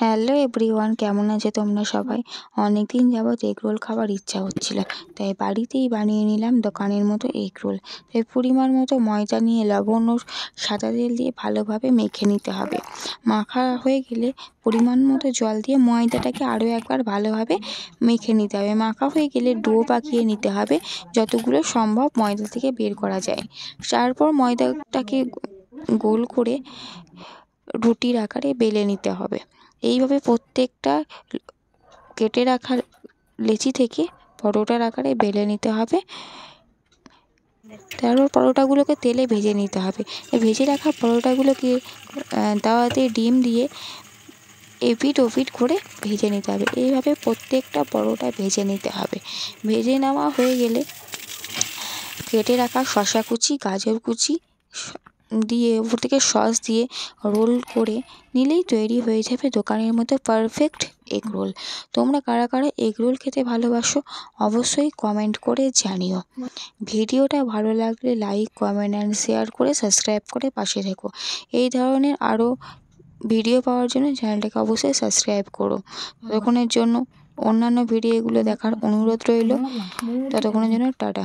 Hello everyone, কেমন আছে তোমরা সবাই? অনেকদিন যাবৎ এগরোল খাবার ইচ্ছা হচ্ছিল, তাই বাড়িতেই বানিয়ে নিলাম দোকানের মতো এগরোল। তাই পরিমাণ মতো ময়দা নিয়ে লবণ ও সাদা তেল দিয়ে ভালোভাবে মেখে নিতে হবে। মাখা হয়ে গেলে পরিমাণ মতো জল দিয়ে ময়দাটাকে আরও একবার ভালোভাবে মেখে নিতে হবে। মাখা হয়ে গেলে ডো পাকিয়ে নিতে হবে, যতগুলো সম্ভব ময়দা থেকে বের করা যায়। তারপর ময়দাটাকে গোল করে রুটির আকারে বেলে নিতে হবে। এইভাবে প্রত্যেকটা কেটে রাখা লেচি থেকে পরোটার আকারে বেলে নিতে হবে। তারপর পরোটাগুলোকে তেলে ভেজে নিতে হবে। এই ভেজে রাখা পরোটাগুলোকে তাওয়াতে ডিম দিয়ে এপিঠ ওপিঠ করে ভেজে নিতে হবে। এইভাবে প্রত্যেকটা পরোটা ভেজে নিতে হবে। ভেজে নেওয়া হয়ে গেলে কেটে রাখা শসা কুচি, গাজর কুচি দিয়ে উপর থেকে সস দিয়ে রোল করে নিলেই তৈরি হয়ে যাবে দোকানের মতো পারফেক্ট এগরোল। তোমরা কারা কারা এগরোল খেতে ভালোবাসো অবশ্যই কমেন্ট করে জানিও। ভিডিওটা ভালো লাগলে লাইক, কমেন্ট অ্যান্ড শেয়ার করে সাবস্ক্রাইব করে পাশে থেকো। এই ধরনের আরও ভিডিও পাওয়ার জন্য চ্যানেলটাকে অবশ্যই সাবস্ক্রাইব করো। ততক্ষণের জন্য অন্যান্য ভিডিওগুলো দেখার অনুরোধ রইল। ততক্ষণের জন্য টাটা।